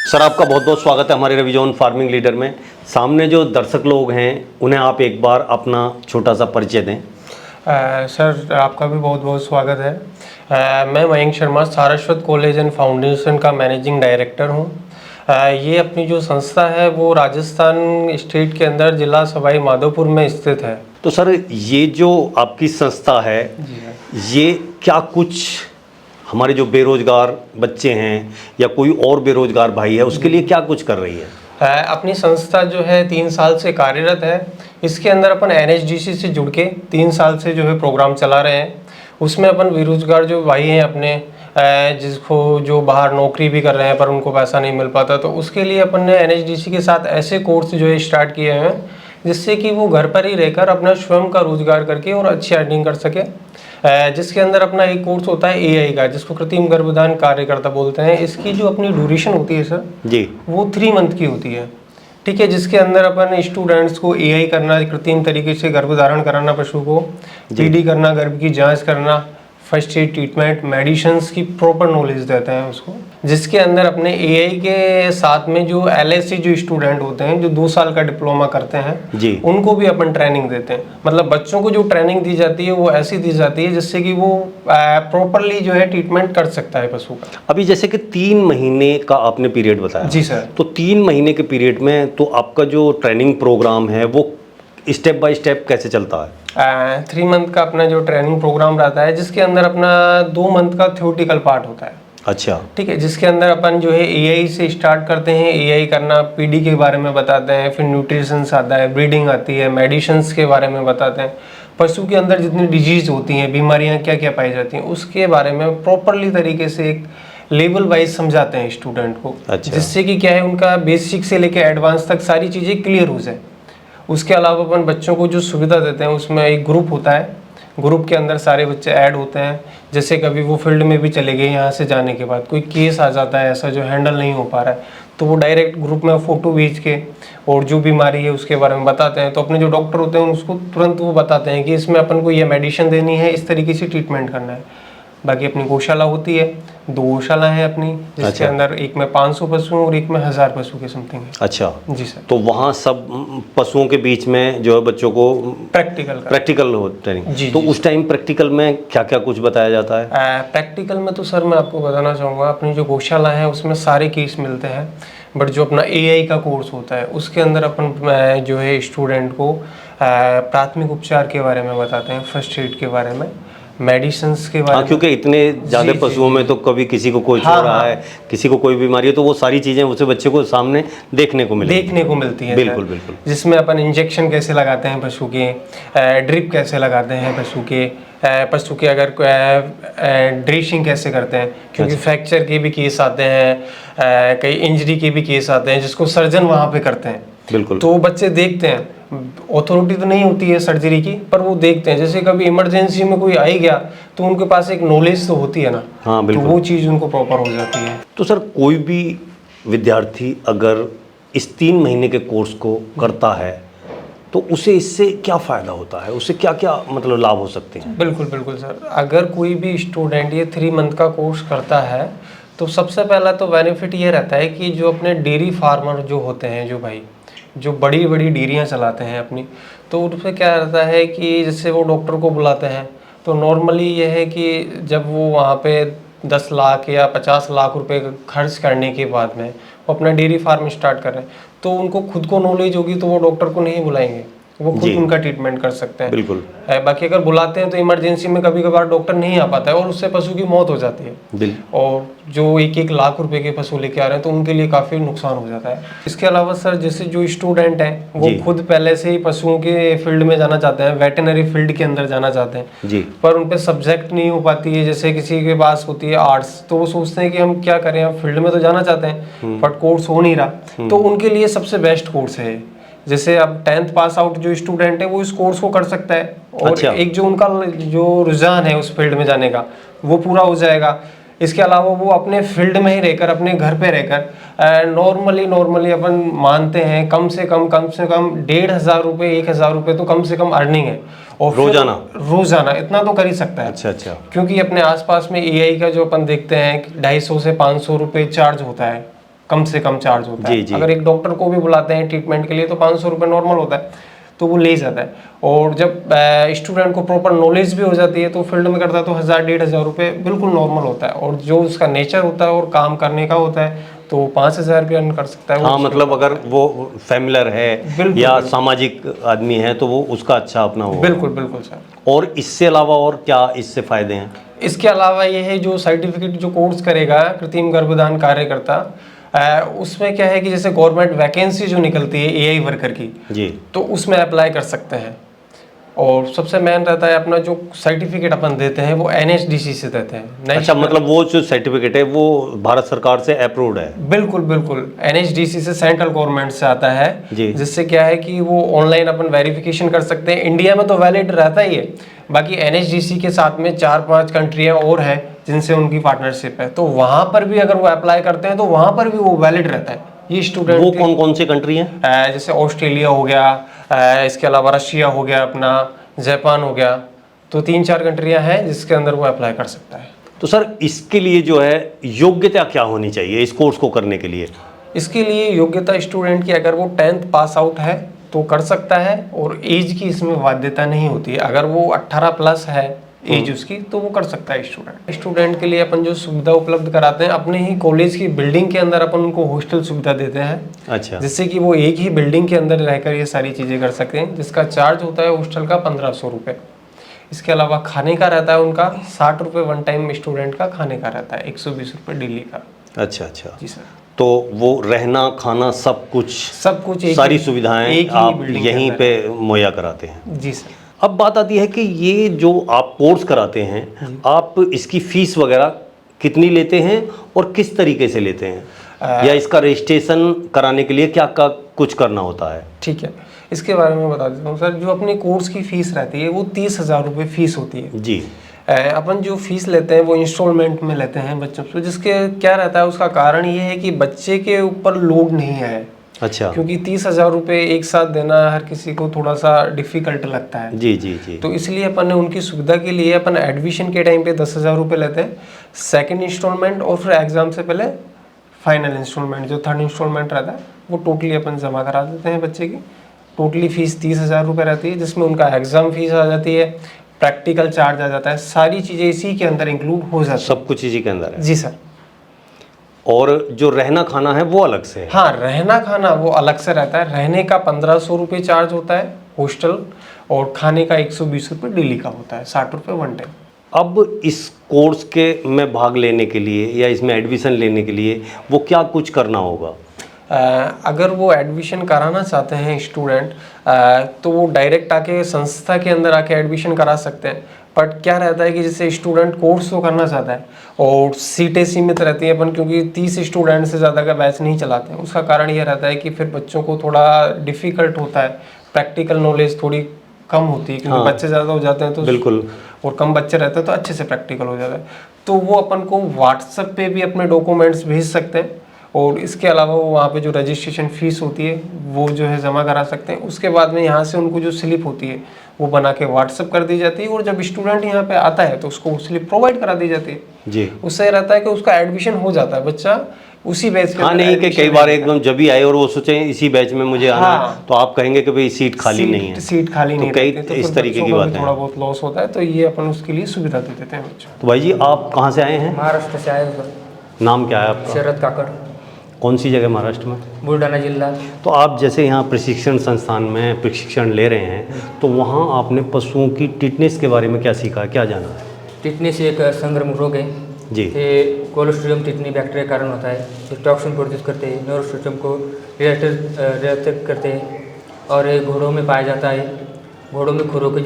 Sir आपका बहुत बहुत स्वागत है हमारे रविजोन फार्मिंग लीडर में। सामने जो दर्शक लोग हैं उन्हें आप एक बार अपना छोटा सा परिचय दें। सर आपका भी बहुत बहुत स्वागत है। मैं Mayank Sharma Saraswat college and foundation का मैनेजिंग डायरेक्टर हूँ। ये अपनी जो संस्था है वो राजस्थान स्टेट के अंदर ज़िला सवाई माधोपुर में स्थित है। तो सर ये जो आपकी संस्था है ये क्या कुछ हमारे जो बेरोजगार बच्चे हैं या कोई और बेरोजगार भाई है उसके लिए क्या कुछ कर रही है? अपनी संस्था जो है 3 साल से कार्यरत है। इसके अंदर अपन NHDC से जुड़ के 3 साल से जो है प्रोग्राम चला रहे हैं। उसमें अपन बेरोजगार जो भाई हैं अपने जिसको जो बाहर नौकरी भी कर रहे हैं पर उनको पैसा नहीं मिल पाता, तो उसके लिए अपन ने NHDC के साथ ऐसे कोर्स जो है स्टार्ट किए हैं जिससे कि वो घर पर ही रहकर अपना स्वयं का रोजगार करके और अच्छी अर्निंग कर सके। जिसके अंदर अपना एक कोर्स होता है AI का, जिसको कृत्रिम गर्भधान कार्यकर्ता बोलते हैं। इसकी जो अपनी ड्यूरेशन होती है सर जी वो 3 मंथ की होती है, ठीक है। जिसके अंदर अपन स्टूडेंट्स को AI करना, कृत्रिम तरीके से गर्भधारण कराना, पशु को PD करना, गर्भ की जांच करना, फर्स्ट एड ट्रीटमेंट, मेडिसिन्स की प्रॉपर नॉलेज देते हैं उसको। जिसके अंदर अपने AI के साथ में जो LSC जो स्टूडेंट होते हैं जो 2 साल का डिप्लोमा करते हैं जी उनको भी अपन ट्रेनिंग देते हैं। मतलब बच्चों को जो ट्रेनिंग दी जाती है वो ऐसी दी जाती है जिससे कि वो प्रॉपरली जो है ट्रीटमेंट कर सकता है पशु का। अभी जैसे कि 3 महीने का आपने पीरियड बताया। जी सर। तो 3 महीने के पीरियड में तो आपका जो ट्रेनिंग प्रोग्राम है वो स्टेप बाय स्टेप कैसे चलता है? 3 मंथ का अपना जो ट्रेनिंग प्रोग्राम रहता है जिसके अंदर अपना 2 मंथ का थ्योरेटिकल पार्ट होता है। अच्छा ठीक है। जिसके अंदर अपन जो है AI से स्टार्ट करते हैं, AI करना, PD के बारे में बताते हैं, फिर न्यूट्रिशंस आता है, ब्रीडिंग आती है, मेडिसिन्स के बारे में बताते हैं, पशु के अंदर जितनी डिजीज होती हैं, बीमारियां क्या क्या पाई जाती हैं उसके बारे में प्रॉपरली तरीके से एक लेवल वाइज समझाते हैं स्टूडेंट को। अच्छा। जिससे कि क्या है उनका बेसिक से लेकर एडवांस तक सारी चीज़ें क्लियर हो जाए। उसके अलावा अपन बच्चों को जो सुविधा देते हैं उसमें एक ग्रुप होता है, ग्रुप के अंदर सारे बच्चे ऐड होते हैं। जैसे कभी वो फील्ड में भी चले गए, यहाँ से जाने के बाद कोई केस आ जाता है ऐसा जो हैंडल नहीं हो पा रहा है, तो वो डायरेक्ट ग्रुप में फ़ोटो भेज के और जो बीमारी है उसके बारे में बताते हैं। तो अपने जो डॉक्टर होते हैं उसको तुरंत वो बताते हैं कि इसमें अपन को ये मेडिसिन देनी है, इस तरीके से ट्रीटमेंट करना है। बाकी अपनी गौशाला होती है, 2 गौशाला है अपनी, जिसके अच्छा। अंदर एक में 500 पशु और एक में 1000 पशु के समथिंग है। अच्छा जी सर। तो वहाँ सब पशुओं के बीच में जो है बच्चों को प्रैक्टिकल हो ट्रेनिंग। जी, तो जी। उस टाइम प्रैक्टिकल में क्या क्या कुछ बताया जाता है? प्रैक्टिकल में तो सर मैं आपको बताना चाहूँगा अपनी जो गौशाला है उसमें सारे केस मिलते हैं। बट जो अपना AI का कोर्स होता है उसके अंदर अपन जो है स्टूडेंट को प्राथमिक उपचार के बारे में बताते हैं, फर्स्ट एड के बारे में, मेडिसिन्स के बारे में। क्योंकि इतने ज़्यादा पशुओं में तो कभी किसी को कोई हो रहा है, किसी को कोई बीमारी है, तो वो सारी चीज़ें उसे बच्चे को सामने देखने को मिलती है। बिल्कुल बिल्कुल। जिसमें अपन इंजेक्शन कैसे लगाते हैं पशु के, ड्रिप कैसे लगाते हैं पशु के अगर ड्रेसिंग कैसे करते हैं, क्योंकि फ्रैक्चर के भी केस आते हैं, कई इंजरी के भी केस आते हैं जिसको सर्जन वहाँ पे करते हैं। बिल्कुल। तो वो बच्चे देखते हैं, अथॉरिटी तो नहीं होती है सर्जरी की पर वो देखते हैं। जैसे कभी इमरजेंसी में कोई आ ही गया तो उनके पास एक नॉलेज तो होती है ना। हाँ बिल्कुल। तो वो चीज़ उनको प्रॉपर हो जाती है। तो सर कोई भी विद्यार्थी अगर इस 3 महीने के कोर्स को करता है तो उसे इससे क्या फ़ायदा होता है, उससे क्या क्या मतलब लाभ हो सकते हैं? बिल्कुल बिल्कुल सर। अगर कोई भी स्टूडेंट ये 3 मंथ का कोर्स करता है तो सबसे पहला तो बेनिफिट ये रहता है कि जो अपने डेयरी फार्मर जो होते हैं, जो भाई जो बड़ी बड़ी डेयरियाँ चलाते हैं अपनी, तो उसमें क्या रहता है कि जैसे वो डॉक्टर को बुलाते हैं तो नॉर्मली ये है कि जब वो वहाँ पे 10 लाख या 50 लाख रुपए खर्च करने के बाद में वो अपना डेयरी फार्म स्टार्ट कर रहे हैं तो उनको खुद को नॉलेज होगी तो वो डॉक्टर को नहीं बुलाएंगे, वो खुद उनका ट्रीटमेंट कर सकते हैं। बिल्कुल। बाकी अगर बुलाते हैं तो इमरजेंसी में कभी कभार डॉक्टर नहीं आ पाता है और उससे पशु की मौत हो जाती है। और जो 1-1 लाख रुपए के पशु लेके आ रहे हैं तो उनके लिए काफ़ी नुकसान हो जाता है। इसके अलावा सर जैसे जो स्टूडेंट हैं वो खुद पहले से ही पशुओं के फील्ड में जाना चाहते हैं, वेटनरी फील्ड के अंदर जाना चाहते हैं जी, पर उन पे सब्जेक्ट नहीं हो पाती है। जैसे किसी के पास होती है आर्ट्स, तो वो सोचते हैं कि हम क्या करें, हम फील्ड में तो जाना चाहते हैं बट कोर्स हो नहीं रहा, तो उनके लिए सबसे बेस्ट कोर्स है। जैसे अब 10th पास आउट जो स्टूडेंट है वो इस कोर्स को कर सकता है और अच्छा। एक जो उनका जो रुझान है उस फील्ड में जाने का वो पूरा हो जाएगा। इसके अलावा वो अपने फील्ड में ही रहकर, अपने घर पे रहकर नॉर्मली अपन मानते हैं कम से कम 1,500 रुपये 1,000 रुपये तो कम से कम अर्निंग है। और रोजाना इतना तो कर ही सकता है। अच्छा। क्योंकि अपने आसपास में AI का जो अपन देखते हैं 250 से 500 रुपये चार्ज होता है कम से कम चार्ज होता जी, है। जी। अगर एक डॉक्टर को भी बुलाते हैं ट्रीटमेंट के लिए तो 500 रुपये नॉर्मल होता है, तो वो ले ही जाता है। और जब स्टूडेंट को प्रॉपर नॉलेज भी हो जाती है तो फील्ड में करता है तो 1000-1500 रुपये बिल्कुल नॉर्मल होता है। और जो उसका नेचर होता है और काम करने का होता है तो 5000 रुपये अर्न कर सकता है वो। हाँ, मतलब अगर वो फैमिलर है बिल्कुल, या बिल्कुल। सामाजिक आदमी है तो वो उसका अच्छा अपना हो। बिल्कुल बिल्कुल सर। और इससे अलावा और क्या इससे फायदे हैं? इसके अलावा ये है जो सर्टिफिकेट जो कोर्स करेगा कृत्रिम गर्भधान कार्यकर्ता, उसमें क्या है कि जैसे गवर्नमेंट वैकेंसी जो निकलती है एआई वर्कर की, जी, तो उसमें अप्लाई कर सकते हैं। और सबसे मेन रहता है अपना जो सर्टिफिकेट अपन देते हैं वो एनएचडीसी से देते हैं। अच्छा, मतलब वो जो सर्टिफिकेट है वो भारत सरकार से अप्रूव्ड है? बिल्कुल बिल्कुल, एनएचडीसी से सेंट्रल गवर्नमेंट से आता है जी। जिससे क्या है कि वो ऑनलाइन अपन वेरिफिकेशन कर सकते हैं। इंडिया में तो वैलिड रहता ही है, बाकी एनएचडीसी के साथ में 4-5 कंट्रियाँ और हैं जिनसे उनकी पार्टनरशिप है, तो वहाँ पर भी अगर वो अप्लाई करते हैं तो वहाँ पर भी वो वैलिड रहता है। ये स्टूडेंट वो कौन कौन सी कंट्री हैं? जैसे ऑस्ट्रेलिया हो गया, इसके अलावा रशिया हो गया, अपना जापान हो गया, तो 3-4 कंट्रियां हैं जिसके अंदर वो अप्लाई कर सकता है। तो सर इसके लिए जो है योग्यता क्या होनी चाहिए इस कोर्स को करने के लिए? इसके लिए योग्यता स्टूडेंट की अगर वो 10th पास आउट है तो कर सकता है, और एज की इसमें बाध्यता नहीं होती है। अगर वो 18 प्लस है एज उसकी तो वो कर सकता है स्टूडेंट। स्टूडेंट के लिए अपन जो सुविधा उपलब्ध कराते हैं, अपने ही कॉलेज की बिल्डिंग के अंदर अपन उनको हॉस्टल सुविधा देते हैं। अच्छा, जिससे कि वो एक ही बिल्डिंग के अंदर रहकर ये सारी चीज़ें कर सकते हैं, जिसका चार्ज होता है हॉस्टल का 1500 रुपये। इसके अलावा खाने का रहता है उनका 60 रुपये वन टाइम स्टूडेंट का खाने का रहता है, 120 रुपये डेली का। अच्छा, अच्छा। जी सर। तो वो रहना खाना सब कुछ सारी सुविधाएं आप यहीं पे मुहैया कराते हैं? जी सर। अब बात आती है कि ये जो आप कोर्स कराते हैं, आप इसकी फीस वगैरह कितनी लेते हैं और किस तरीके से लेते हैं, या इसका रजिस्ट्रेशन कराने के लिए क्या कुछ करना होता है? ठीक है, इसके बारे में बता देता हूँ सर। जो अपने कोर्स की फीस रहती है वो 30,000 रुपये फीस होती है जी। अपन जो फीस लेते हैं वो इंस्टॉलमेंट में लेते हैं बच्चों से, जिसके क्या रहता है उसका कारण ये है कि बच्चे के ऊपर लोड नहीं है। अच्छा। क्योंकि 30,000 रुपये एक साथ देना हर किसी को थोड़ा सा डिफिकल्ट लगता है। जी जी जी। तो इसलिए अपन ने उनकी सुविधा के लिए अपन एडमिशन के टाइम पे 10,000 रुपये लेते हैं, सेकंड इंस्टॉलमेंट, और फिर एग्जाम से पहले फाइनल इंस्टॉलमेंट जो थर्ड इंस्टॉलमेंट रहता है वो टोटली अपन जमा करा देते हैं बच्चे की। टोटली फीस 30,000 रुपये रहती है, जिसमें उनका एग्जाम फीस आ जाती है, प्रैक्टिकल चार्ज आ जाता है, सारी चीज़ें इसी के अंदर इंक्लूड हो जाती है। सब कुछ इसी के अंदर है? जी सर। और जो रहना खाना है वो अलग से है? हाँ, रहना खाना वो अलग से रहता है। रहने का 1500 रुपये चार्ज होता है हॉस्टल, और खाने का 120 रुपये डेली का होता है, 60 रुपये वन टाइम। अब इस कोर्स के में भाग लेने के लिए या इसमें एडमिशन लेने के लिए वो क्या कुछ करना होगा? अगर वो एडमिशन कराना चाहते हैं स्टूडेंट, तो वो डायरेक्ट आके संस्था के अंदर आके एडमिशन करा सकते हैं। बट क्या रहता है कि जैसे स्टूडेंट कोर्स तो करना चाहता है और सीटें सीमित रहती हैं अपन, क्योंकि 30 स्टूडेंट से ज़्यादा का बैच नहीं चलाते हैं। उसका कारण ये रहता है कि फिर बच्चों को थोड़ा डिफ़िकल्ट होता है, प्रैक्टिकल नॉलेज थोड़ी कम होती है, क्योंकि बच्चे ज़्यादा हो जाते हैं तो बिल्कुल, और कम बच्चे रहते हैं तो अच्छे से प्रैक्टिकल हो जाता है। तो वो अपन को व्हाट्सएप पे भी अपने डॉक्यूमेंट्स भेज सकते हैं, और इसके अलावा वो वहाँ पे जो रजिस्ट्रेशन फ़ीस होती है वो जो है जमा करा सकते हैं। उसके बाद में यहाँ से उनको जो स्लिप होती है वो बना के व्हाट्सएप कर दी जाती है, और जब स्टूडेंट यहाँ पे आता है तो उसको वो स्लिप प्रोवाइड करा दी जाती है जी। उससे रहता है कि उसका एडमिशन हो जाता है, बच्चा उसी बैच में। हाँ, नहीं कि कई बार एकदम जब भी आए और वो सोचे इसी बैच में मुझे आना है, तो आप कहेंगे कि भाई सीट खाली नहीं है, सीट खाली नहीं कई रहती, तो इस तरीके की बात है, थोड़ा बहुत लॉस होता है। तो ये अपन उसके लिए सुविधा दे देते हैं बच्चों। तो भाई जी आप कहाँ से आए हैं? महाराष्ट्र से आए हो सर। नाम क्या है आपका? शरद काकड़, कौन सी जगह महाराष्ट्र में? बुलढाणा जिला। तो आप जैसे यहाँ प्रशिक्षण संस्थान में प्रशिक्षण ले रहे हैं, तो वहाँ आपने पशुओं की टिटनेस के बारे में क्या सीखा है, क्या जाना है? टिटनेस एक संक्रमक रोग है जी। ये कोलोस्ट्रिडियम टिटनी बैक्टीरिया के कारण होता है, जो टॉक्सिन प्रोड्यूस करते हैं, नर्व सिस्टम को रिएक्ट करते हैं, और ये घोड़ों में पाया जाता है। घोड़ों में खुरों के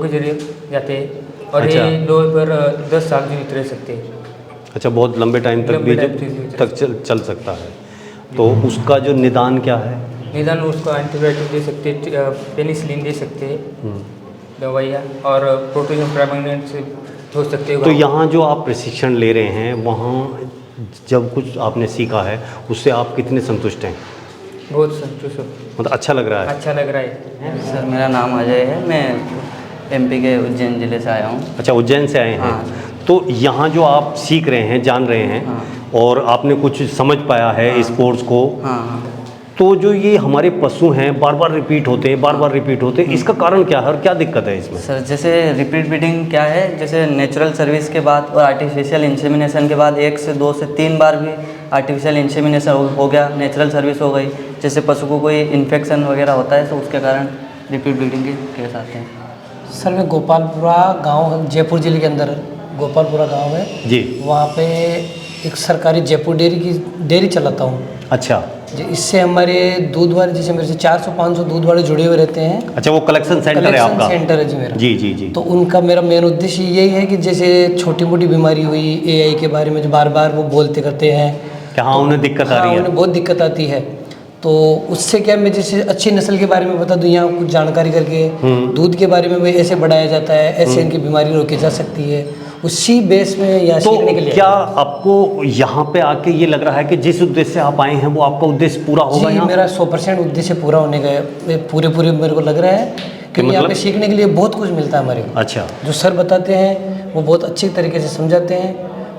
जरिए जाते हैं, और अच्छा। ये लोहे पर 10 साल जीवित रह सकते हैं। अच्छा, बहुत लंबे टाइम तक भी चल सकता है। तो उसका जो निदान क्या है? निदान उसको एंटीबायोटिक दे सकते हैं, पेनिसिलिन दे सकते हैं दवाइयाँ, और प्रोटीन प्रेग्नेंट से हो सकते हैं। तो यहाँ जो आप प्रशिक्षण ले रहे हैं, वहाँ जब कुछ आपने सीखा है उससे आप कितने संतुष्ट हैं? बहुत संतुष्ट हूँ, मतलब अच्छा लग रहा है? अच्छा लग रहा है। सर मेरा नाम अजय है, मैं एमपी के उज्जैन ज़िले से आया हूँ। अच्छा, उज्जैन से आए हैं। हाँ। तो यहाँ जो आप सीख रहे हैं, जान रहे हैं और आपने कुछ समझ पाया है इस कोर्स को, तो जो ये हमारे पशु हैं बार बार रिपीट होते हैं, इसका कारण क्या है और क्या दिक्कत है इसमें? सर जैसे रिपीट ब्रीडिंग क्या है, जैसे नेचुरल सर्विस के बाद और आर्टिफिशियल इंसेमिनेशन के बाद 1 से 2 से 3 बार भी आर्टिफिशियल इंसेमिनेशन हो गया, नेचुरल सर्विस हो गई, जैसे पशु को कोई इन्फेक्शन वगैरह होता है तो उसके कारण रिपीट ब्रीडिंग के केस आते हैं। सर मैं गोपालपुरा गांव, जयपुर जिले के अंदर गोपालपुरा गांव है जी, वहाँ पे एक सरकारी जयपुर डेयरी चलाता हूँ। अच्छा जी, इससे हमारे दूध वाले, जैसे मेरे से 400-500 दूध वाले जुड़े हुए रहते हैं। अच्छा, वो कलेक्शन सेंटर है आपका? सेंटर है जी मेरा। जी जी जी। तो उनका मेरा मेन उद्देश्य यही है कि जैसे छोटी मोटी बीमारी हुई एआई के बारे में जो बार बार वो बोलते करते हैं कि हाँ उन्हें दिक्कत आ रही है, उन्हें बहुत दिक्कत आती है, तो उससे क्या मैं जैसे अच्छी नस्ल के बारे में बता दूं, यहाँ कुछ जानकारी करके दूध के बारे में भी ऐसे बढ़ाया जाता है, ऐसे इनकी बीमारी रोकी जा सकती है, उसी बेस में यहाँ तो सीखने के लिए। क्या आपको यहाँ पे आके ये लग रहा है कि जिस उद्देश्य से आप आए हैं वो आपका उद्देश्य पूरा होगा? जी, मेरा 100% उद्देश्य पूरा होने का है, पूरे मेरे को लग रहा है कि यहाँ मतलब पे सीखने के लिए बहुत कुछ मिलता है हमारे को। अच्छा, जो सर बताते हैं वो बहुत अच्छी तरीके से समझाते हैं,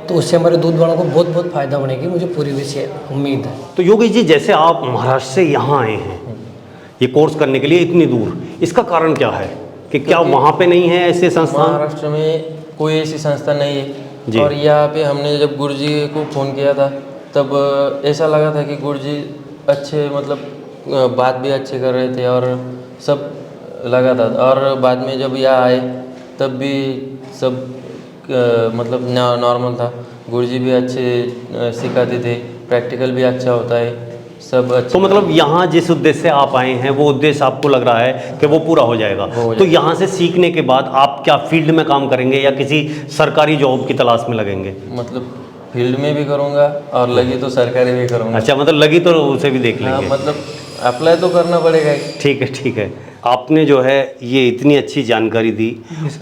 तो उससे हमारे दूध वालों को बहुत फ़ायदा होने की मुझे पूरी विषय उम्मीद है। तो योगेश जी, जैसे आप महाराष्ट्र से यहाँ आए हैं ये कोर्स करने के लिए इतनी दूर, इसका कारण क्या है कि क्या वहाँ पे नहीं है ऐसे संस्थान? महाराष्ट्र में कोई ऐसी संस्था नहीं जी। है, और यहाँ पे हमने जब गुरुजी को फ़ोन किया था तब ऐसा लगा था कि गुरुजी अच्छे, मतलब बात भी अच्छे कर रहे थे और सब लगा था, और बाद में जब यहाँ आए तब भी सब मतलब नॉर्मल था, गुरुजी भी अच्छे सिखाते थे, प्रैक्टिकल भी अच्छा होता है, सब अच्छा। तो मतलब यहाँ जिस उद्देश्य से आप आए हैं वो उद्देश्य आपको लग रहा है कि वो पूरा हो जाएगा? तो यहाँ से सीखने के बाद आप क्या फील्ड में काम करेंगे या किसी सरकारी जॉब की तलाश में लगेंगे? मतलब फील्ड में भी करूँगा और लगी तो सरकारी भी करूँगा। अच्छा, मतलब लगी तो उसे भी देख हाँ, लेंगे। मतलब अप्लाई तो करना पड़ेगा ही। ठीक है, ठीक है। आपने जो है ये इतनी अच्छी जानकारी दी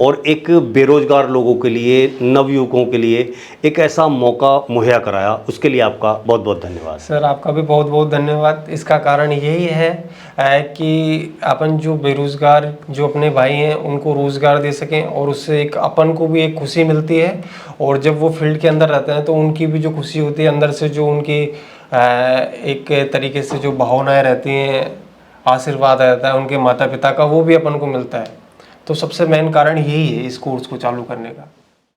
और एक बेरोजगार लोगों के लिए, नवयुवकों के लिए एक ऐसा मौका मुहैया कराया, उसके लिए आपका बहुत बहुत धन्यवाद। सर आपका भी बहुत बहुत धन्यवाद। इसका कारण यही है कि अपन जो बेरोजगार जो अपने भाई हैं उनको रोज़गार दे सकें और उससे एक अपन को भी एक खुशी मिलती है, और जब वो फील्ड के अंदर रहते हैं तो उनकी भी जो खुशी होती है अंदर से, जो उनकी एक तरीके से जो भावनाएं रहती हैं, आशीर्वाद रहता है उनके माता पिता का, वो भी अपन को मिलता है। तो सबसे मेन कारण यही है इस कोर्स को चालू करने का।